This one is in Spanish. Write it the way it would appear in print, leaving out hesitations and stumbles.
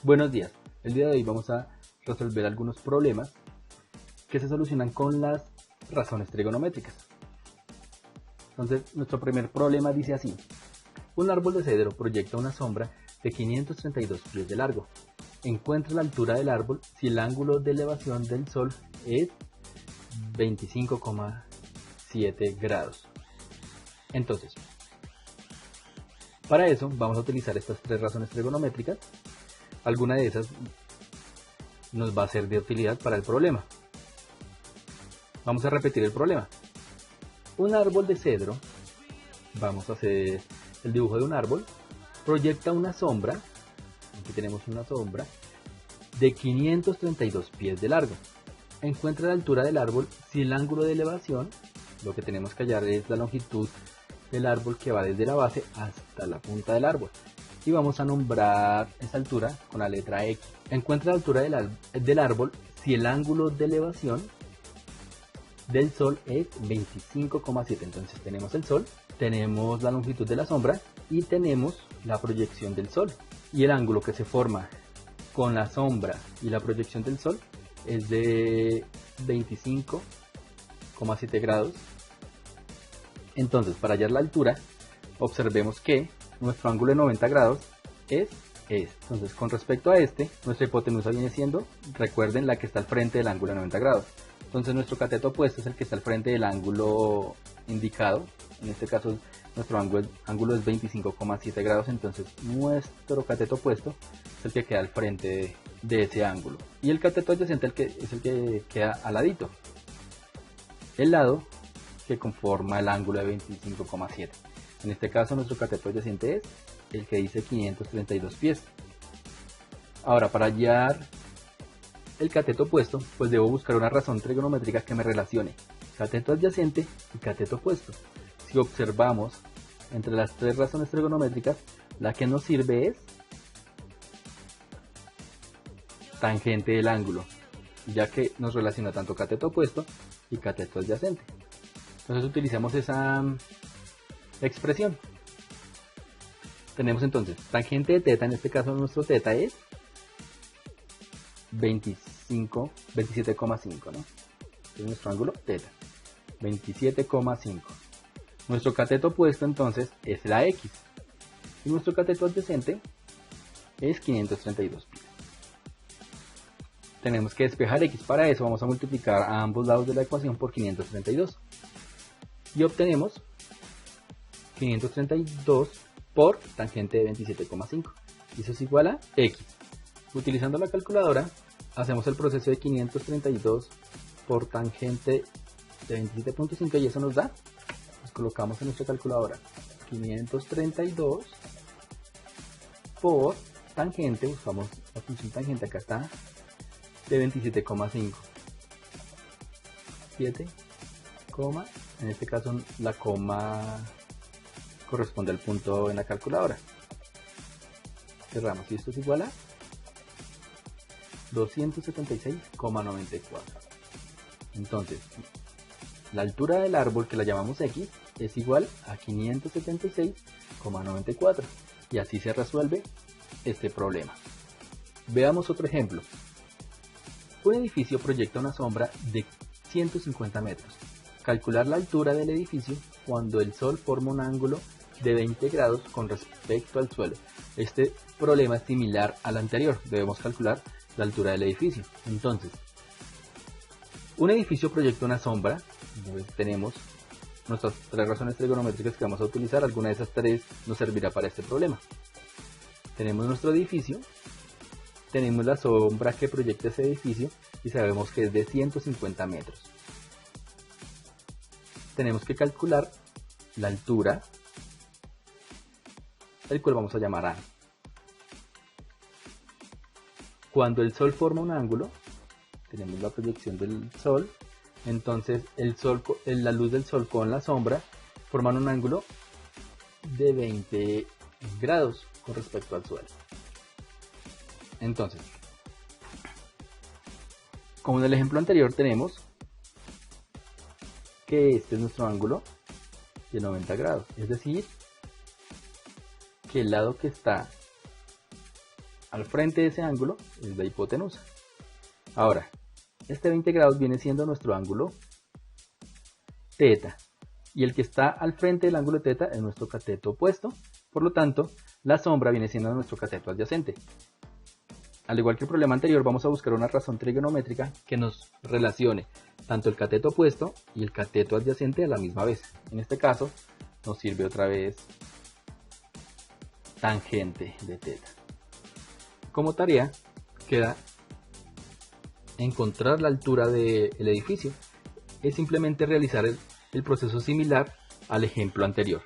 Buenos días, el día de hoy vamos a resolver algunos problemas que se solucionan con las razones trigonométricas. Entonces, nuestro primer problema dice así: un árbol de cedro proyecta una sombra de 532 pies de largo. Encuentra la altura del árbol si el ángulo de elevación del sol es 25,7 grados. Entonces, para eso vamos a utilizar estas tres razones trigonométricas. Alguna de esas nos va a ser de utilidad para el problema. Vamos a repetir el problema. Un árbol de cedro, vamos a hacer el dibujo de un árbol, proyecta una sombra, aquí tenemos una sombra, de 532 pies de largo. Encuentra la altura del árbol si el ángulo de elevación, lo que tenemos que hallar es la longitud del árbol que va desde la base hasta la punta del árbol. Y vamos a nombrar esa altura con la letra X. Encuentra la altura del árbol si el ángulo de elevación del sol es 25,7. Entonces tenemos el sol, tenemos la longitud de la sombra y tenemos la proyección del sol. Y el ángulo que se forma con la sombra y la proyección del sol es de 25,7 grados. Entonces, para hallar la altura, observemos que nuestro ángulo de 90 grados es este. Entonces, con respecto a este, nuestra hipotenusa viene siendo, recuerden, la que está al frente del ángulo de 90 grados. Entonces, nuestro cateto opuesto es el que está al frente del ángulo indicado. En este caso, nuestro ángulo es 25,7 grados. Entonces, nuestro cateto opuesto es el que queda al frente de ese ángulo. Y el cateto adyacente es el que queda al ladito. El lado que conforma el ángulo de 25,7. En este caso nuestro cateto adyacente es el que dice 532 pies. Ahora, para hallar el cateto opuesto, pues debo buscar una razón trigonométrica que me relacione cateto adyacente y cateto opuesto. Si observamos entre las tres razones trigonométricas, la que nos sirve es tangente del ángulo, ya que nos relaciona tanto cateto opuesto y cateto adyacente. Entonces utilizamos esa expresión. Tenemos entonces tangente de teta, en este caso nuestro teta es 27,5, ¿no? Es nuestro ángulo teta, 27,5. Nuestro cateto opuesto entonces es la X. Y nuestro cateto adyacente es 532 pies. Tenemos que despejar X. Para eso vamos a multiplicar a ambos lados de la ecuación por 532. Y obtenemos 532 por tangente de 27,5. Y eso es igual a X. Utilizando la calculadora, hacemos el proceso de 532 por tangente de 27,5 y eso nos da, pues colocamos en nuestra calculadora 532 por tangente, buscamos la función tangente, acá está, de 27,5. 7, en este caso la coma corresponde al punto en la calculadora. Cerramos y esto es igual a 276,94. Entonces, la altura del árbol, que la llamamos X, es igual a 576,94. Y así se resuelve este problema. Veamos otro ejemplo. Un edificio proyecta una sombra de 150 metros. Calcular la altura del edificio cuando el sol forma un ángulo de 20 grados con respecto al suelo. Este problema es similar al anterior. Debemos calcular la altura del edificio. Entonces, un edificio proyecta una sombra. Tenemos nuestras tres razones trigonométricas que vamos a utilizar. Alguna de esas tres nos servirá para este problema. Tenemos nuestro edificio, tenemos la sombra que proyecta ese edificio y sabemos que es de 150 metros. Tenemos que calcular la altura, el cual vamos a llamar A. Cuando el sol forma un ángulo, tenemos la proyección del sol, entonces la luz del sol con la sombra forman un ángulo de 20 grados con respecto al suelo. Entonces, como en el ejemplo anterior tenemos que este es nuestro ángulo de 90 grados, es decir, que el lado que está al frente de ese ángulo es la hipotenusa. Ahora, este 20 grados viene siendo nuestro ángulo θ, y el que está al frente del ángulo θ es nuestro cateto opuesto, por lo tanto, la sombra viene siendo nuestro cateto adyacente. Al igual que el problema anterior, vamos a buscar una razón trigonométrica que nos relacione tanto el cateto opuesto y el cateto adyacente a la misma vez. En este caso, nos sirve otra vez tangente de θ. Como tarea, queda encontrar la altura del edificio. Es simplemente realizar el proceso similar al ejemplo anterior.